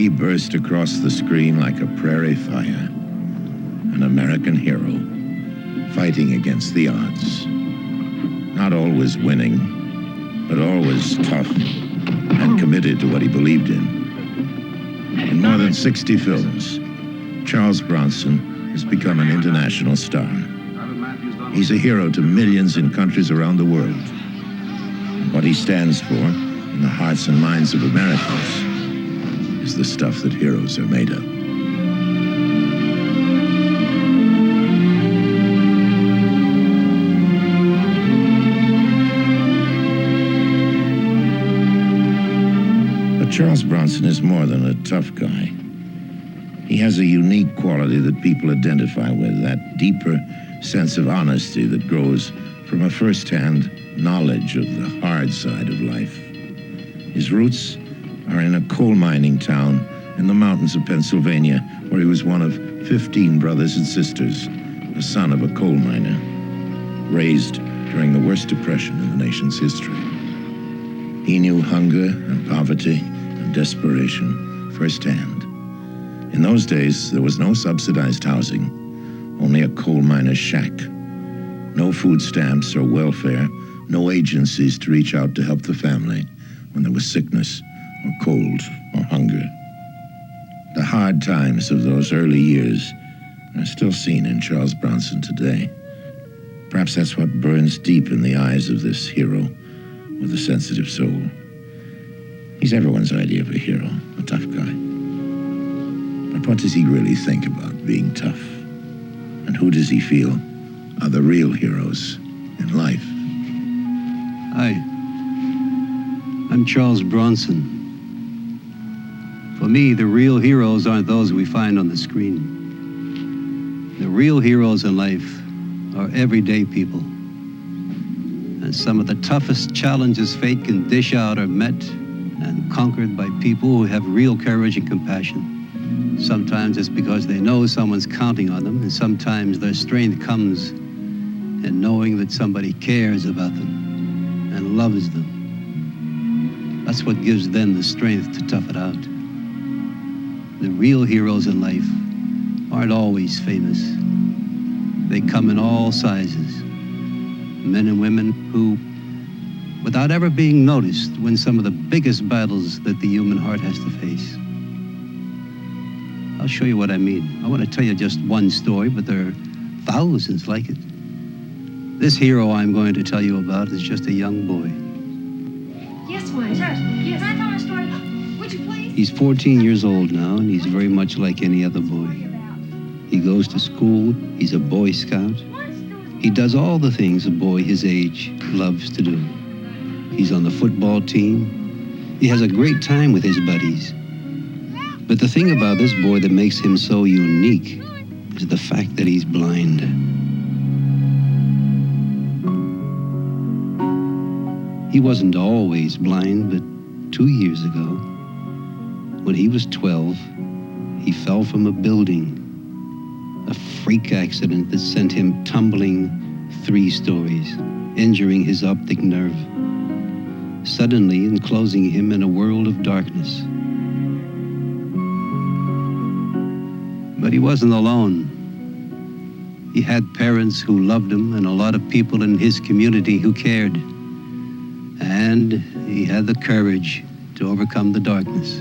He burst across the screen like a prairie fire, an American hero, fighting against the odds. Not always winning, but always tough and committed to what he believed in. In more than 60 films, Charles Bronson has become an international star. He's a hero to millions in countries around the world. And what he stands for in the hearts and minds of Americans is the stuff that heroes are made of. But Charles Bronson is more than a tough guy. He has a unique quality that people identify with, that deeper sense of honesty that grows from a first-hand knowledge of the hard side of life. His roots are in a coal mining town in the mountains of Pennsylvania, where he was one of 15 brothers and sisters, the son of a coal miner, raised during the worst depression in the nation's history. He knew hunger and poverty and desperation firsthand. In those days, there was no subsidized housing, only a coal miner's shack. No food stamps or welfare, no agencies to reach out to help the family when there was sickness or cold or hunger. The hard times of those early years are still seen in Charles Bronson today. Perhaps that's what burns deep in the eyes of this hero with a sensitive soul. He's everyone's idea of a hero, a tough guy. But what does he really think about being tough? And who does he feel are the real heroes in life? Hi, I'm Charles Bronson. For me, the real heroes aren't those we find on the screen. The real heroes in life are everyday people. And some of the toughest challenges fate can dish out are met and conquered by people who have real courage and compassion. Sometimes it's because they know someone's counting on them, and sometimes their strength comes in knowing that somebody cares about them and loves them. That's what gives them the strength to tough it out. The real heroes in life aren't always famous. They come in all sizes. Men and women who, without ever being noticed, win some of the biggest battles that the human heart has to face. I'll show you what I mean. I want to tell you just one story, but there are thousands like it. This hero I'm going to tell you about is just a young boy. Yes, please. Yes. Can I tell my story? Would you please? He's 14 years old now, and he's very much like any other boy. He goes to school, he's a Boy Scout. He does all the things a boy his age loves to do. He's on the football team. He has a great time with his buddies. But the thing about this boy that makes him so unique is the fact that he's blind. He wasn't always blind, but 2 years ago, when he was 12, he fell from a building. A freak accident that sent him tumbling 3 stories, injuring his optic nerve, suddenly enclosing him in a world of darkness. But he wasn't alone. He had parents who loved him and a lot of people in his community who cared. And he had the courage to overcome the darkness.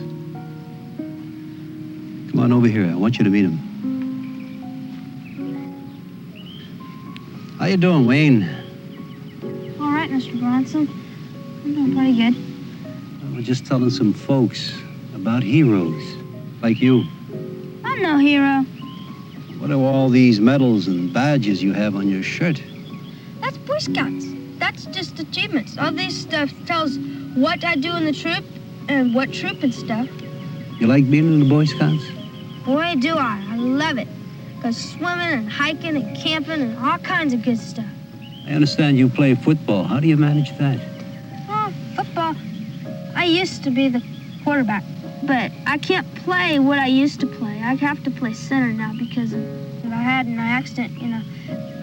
Come on over here. I want you to meet him. How you doing, Wayne? All right, Mr. Bronson. I'm doing pretty good. I was just telling some folks about heroes like you. I'm no hero. What are all these medals and badges you have on your shirt? That's Boy Scouts. That's just achievements. All this stuff tells what I do in the troop and what troop and stuff. You like being in the Boy Scouts? Boy, do I. I love it. Go swimming and hiking and camping and all kinds of good stuff. I understand you play football. How do you manage that? Oh, football. I used to be the quarterback, but I can't play what I used to play. I have to play center now because of what I had in my accident, you know.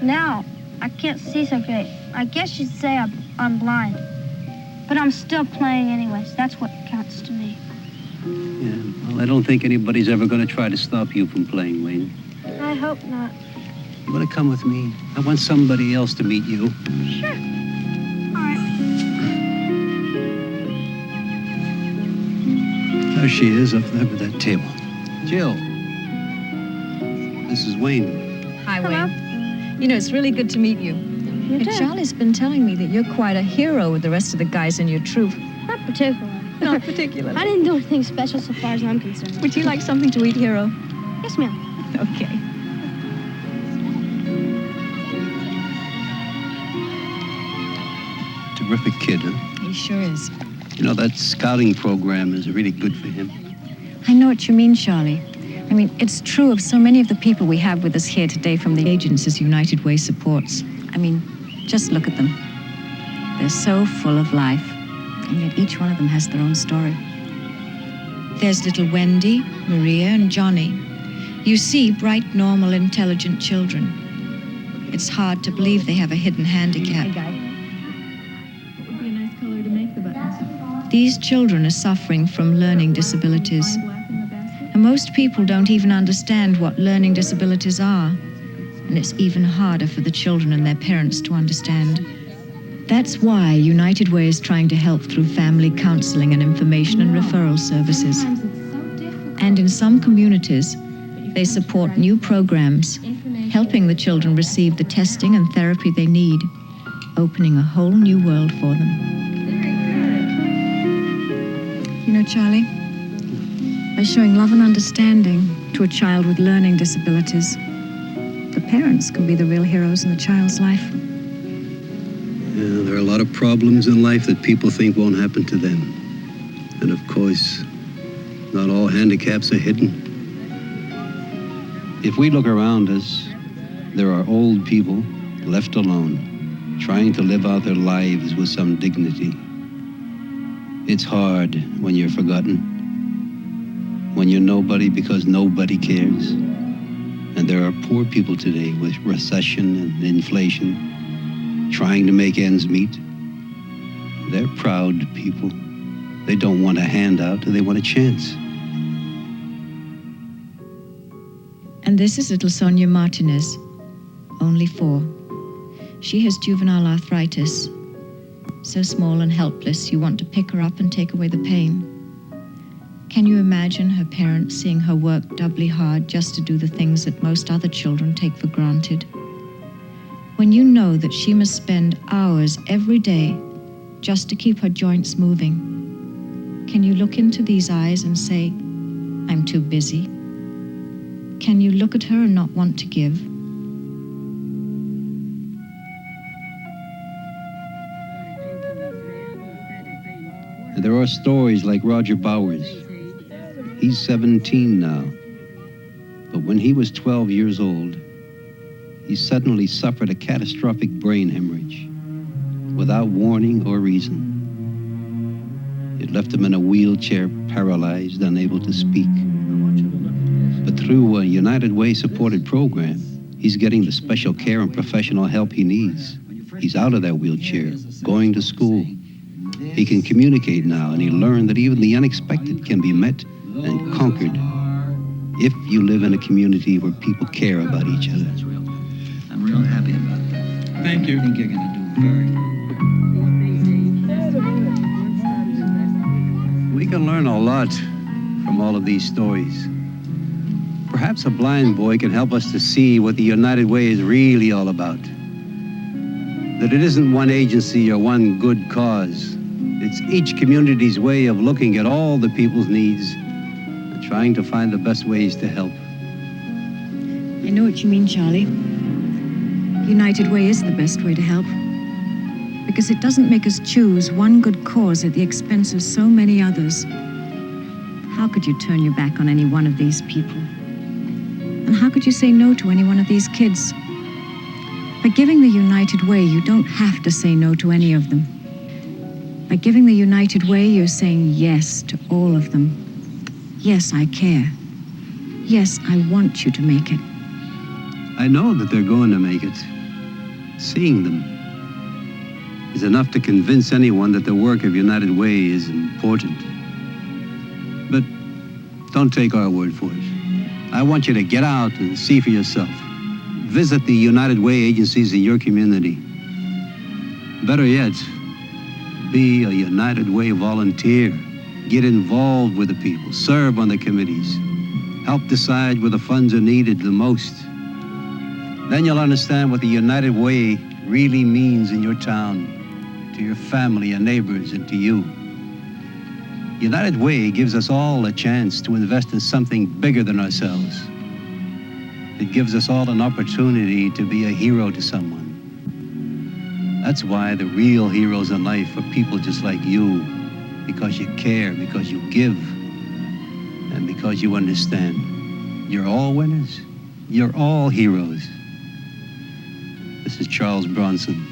Now, I can't see so great. I guess you'd say I'm blind. But I'm still playing anyways. That's what counts to me. Yeah, well, I don't think anybody's ever going to try to stop you from playing, Wayne. I hope not. You want to come with me? I want somebody else to meet you. Sure. All right. There she is up there with that table. Jill. This is Wayne. Hi, Hello. Wayne. You know, it's really good to meet you. You too. Charlie's been telling me that you're quite a hero with the rest of the guys in your troop. Not particularly. Not particularly. I didn't do anything special so far as I'm concerned. Would you like something to eat, hero? Yes, ma'am. Okay. Terrific kid, huh? He sure is. You know, that scouting program is really good for him. I know what you mean, Charlie. I mean, it's true of so many of the people we have with us here today from the agencies United Way supports. I mean, just look at them. They're so full of life, and yet each one of them has their own story. There's little Wendy, Maria, and Johnny. You see bright, normal, intelligent children. It's hard to believe they have a hidden handicap. Hey, guy. What would be a nice color to make the buttons? These children are suffering from learning disabilities. Black in the basket? And most people don't even understand what learning disabilities are. And it's even harder for the children and their parents to understand. That's why United Way is trying to help through family counseling and information and referral services. Sometimes it's so difficult. And in some communities, they support new programs, helping the children receive the testing and therapy they need, opening a whole new world for them. You know, Charlie, by showing love and understanding to a child with learning disabilities, the parents can be the real heroes in the child's life. Yeah, there are a lot of problems in life that people think won't happen to them. And of course, not all handicaps are hidden. If we look around us, there are old people left alone, trying to live out their lives with some dignity. It's hard when you're forgotten, when you're nobody because nobody cares. And there are poor people today with recession and inflation, trying to make ends meet. They're proud people. They don't want a handout, they want a chance. And this is little Sonia Martinez, only 4. She has juvenile arthritis. So small and helpless, you want to pick her up and take away the pain. Can you imagine her parents seeing her work doubly hard just to do the things that most other children take for granted? When you know that she must spend hours every day just to keep her joints moving, can you look into these eyes and say, I'm too busy? Can you look at her and not want to give? And there are stories like Roger Bowers. He's 17 now. But when he was 12 years old, he suddenly suffered a catastrophic brain hemorrhage without warning or reason. It left him in a wheelchair, paralyzed, unable to speak. But through a United Way supported program, he's getting the special care and professional help he needs. He's out of that wheelchair, going to school. He can communicate now, and he learned that even the unexpected can be met and conquered if you live in a community where people care about each other. I'm real happy about that. Thank you. I think you're going to do very good. We can learn a lot from all of these stories. Perhaps a blind boy can help us to see what the United Way is really all about. That it isn't one agency or one good cause. It's each community's way of looking at all the people's needs and trying to find the best ways to help. I know what you mean, Charlie. United Way is the best way to help. Because it doesn't make us choose one good cause at the expense of so many others. How could you turn your back on any one of these people? And how could you say no to any one of these kids? By giving the United Way, you don't have to say no to any of them. By giving the United Way, you're saying yes to all of them. Yes, I care. Yes, I want you to make it. I know that they're going to make it. Seeing them is enough to convince anyone that the work of United Way is important. But Don't take our word for it. I want you to get out and see for yourself. Visit the United Way agencies in your community. Better yet, be a United Way volunteer. Get involved with the people. Serve on the committees. Help decide where the funds are needed the most. Then you'll understand what the United Way really means in your town, to your family and neighbors, and to you. United Way gives us all a chance to invest in something bigger than ourselves. It gives us all an opportunity to be a hero to someone. That's why the real heroes in life are people just like you, because you care, because you give, and because you understand. You're all winners. You're all heroes. This is Charles Bronson.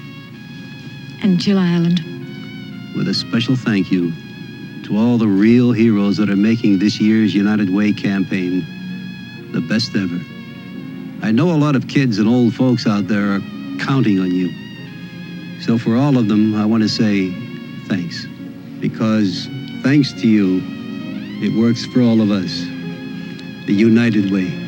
And Jill Ireland. With a special thank you to all the real heroes that are making this year's United Way campaign the best ever. I know a lot of kids and old folks out there are counting on you. So for all of them, I want to say thanks. Because thanks to you, it works for all of us. The United Way.